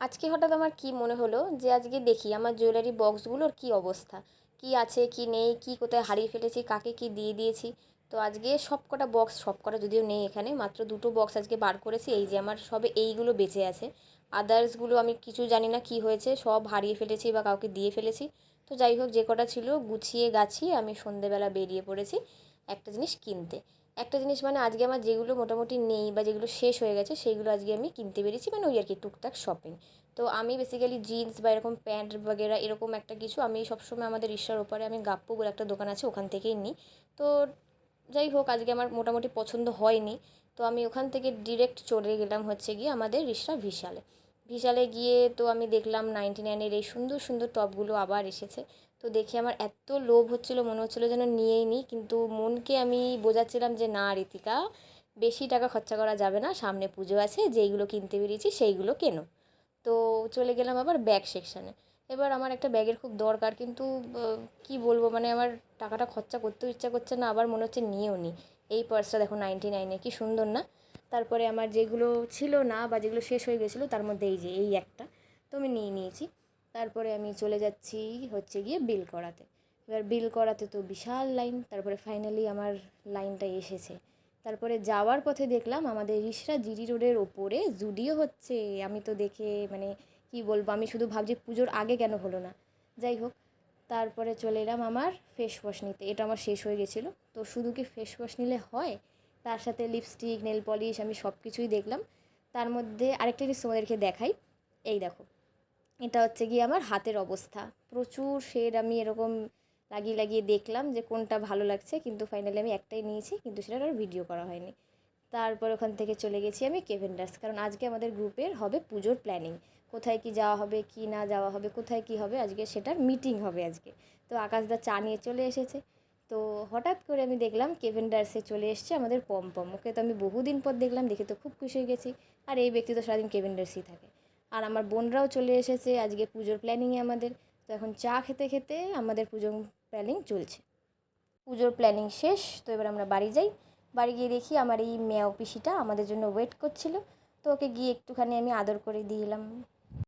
আজকে হঠাৎ আমার কি মনে হলো যে আজকে দেখি আমার জুয়েলারি বক্সগুলোর কি অবস্থা, কি আছে কি নেই, কি কোথায় হারিয়ে ফেলেছি, কাকে কি দিয়ে দিয়েছি। তো আজকে সবকটা বক্স, সবকটা যদিও নেই, এখানে মাত্র দুটো বক্স আজকে বার করেছি। এই যে আমার সবে এইগুলো বেঁচে আছে, আদার্সগুলো আমি কিছু জানি না কি হয়েছে, সব হারিয়ে ফেলেছি বা কাউকে দিয়ে ফেলেছি। তো যাই হোক, যে কটা ছিল গুছিয়ে গাছিয়ে আমি সন্ধেবেলা বেরিয়ে পড়েছি একটা জিনিস কিনতে। একটা জিনিস মানে আজকে আমার যেগুলো মোটামুটি নেই বা যেগুলো শেষ হয়ে গেছে সেইগুলো আজকে আমি কিনতে বেরিয়েছি, মানে ওই আর কি টুকটাক শপিং। তো আমি বেসিক্যালি জিন্স বা এরকম প্যান্ট বাগেরা এরকম একটা কিছু আমি সবসময় আমাদের রিক্সার ওপরে আমি গাপ্পু বলে একটা দোকান আছে ওখান থেকেই নিই। তো যাই হোক, আজকে আমার মোটামুটি পছন্দ হয়নি। তো আমি ওখান থেকে ডিরেক্ট চলে গেলাম হচ্ছে গিয়ে আমাদের রিক্সা ভিশালে। ভিশালে গিয়ে তো আমি দেখলাম 99-এর এই সুন্দর সুন্দর টপগুলো আবার এসেছে। তো দেখে আমার এত লোভ হচ্ছিলো, মনে হচ্ছিলো যেন নিয়েই নিই, কিন্তু মনকে আমি বোঝাচ্ছিলাম যে না ঋতিকা, বেশি টাকা খরচা করা যাবে না, সামনে পুজো আছে, যেইগুলো কিনতে বেরিয়েছি সেইগুলো কেনো। তো চলে গেলাম আবার ব্যাগ সেকশানে। এবার আমার একটা ব্যাগের খুব দরকার, কিন্তু কী বলবো, মানে আমার টাকাটা খরচা করতেও ইচ্ছা করছে না, আবার মনে হচ্ছে নিয়েও নি। এই পার্সটা দেখো 99-এ, কি সুন্দর না? তারপরে আমার যেগুলো ছিল না বা যেগুলো শেষ হয়ে গেছিলো তার মধ্যে এই যে এই একটা, তো আমি নিয়ে নিয়েছি। তারপরে আমি চলে যাচ্ছি হচ্ছে গিয়ে বিল করাতে। এবার বিল করাতে তো বিশাল লাইন, তারপরে ফাইনালি আমার লাইনটা এসেছে। তারপরে যাওয়ার পথে দেখলাম আমাদের রিষড়া জিটি রোডের ওপরে জুডিও হচ্ছে। আমি তো দেখে মানে কি বলবো, আমি শুধু ভাবছি পুজোর আগে কেন হলো না। যাই হোক, তারপরে চলে এলাম আমার ফেস ওয়াশ নিতে। এটা আমার শেষ হয়ে গেছিলো। তো শুধু কি ফেস ওয়াশ নিলে হয়? তার সাথে লিপস্টিক, নেল পলিশ, আমি সব কিছুই দেখলাম। তার মধ্যে আরেকটা জিনিস তোমাদেরকে দেখাই। এই দেখো, এটা হচ্ছে গিয়ে আমার হাতের অবস্থা। প্রচুর শেড আমি এরকম লাগিয়ে লাগিয়ে দেখলাম যে কোনটা ভালো লাগছে, কিন্তু ফাইনালি আমি একটাই নিয়েছি, কিন্তু সেটার আর ভিডিও করা হয়নি। তারপর ওখান থেকে চলে গেছি আমি কেভেন্ডার্স, কারণ আজকে আমাদের গ্রুপের হবে পুজোর প্ল্যানিং। কোথায় কি যাওয়া হবে, কি না যাওয়া হবে, কোথায় কি হবে, আজকে সেটার মিটিং হবে আজকে। তো আকাশদা চা নিয়ে চলে এসেছে। তো হঠাৎ করে আমি দেখলাম কেভেন্ডার্সে চলে এসছে আমাদের পমপম। ওকে তো আমি বহুদিন পর দেখলাম, দেখে তো খুব খুশি হয়ে গেছি। আর এই ব্যক্তি তো সারাদিন কেভেন্ডার্সই থাকে। আর আমার বোনরাও চলে এসেছে আজকে পুজোর প্ল্যানিংয়ে আমাদের। তো এখন চা খেতে খেতে আমাদের পুজোর প্ল্যানিং চলছে। পুজোর প্ল্যানিং শেষ, তো এবার আমরা বাড়ি যাই। বাড়ি গিয়ে দেখি আমার এই মেয়াও পিসিটা আমাদের জন্য ওয়েট করছিল। তো ওকে গিয়ে একটুখানি আমি আদর করে দিয়ে এলাম।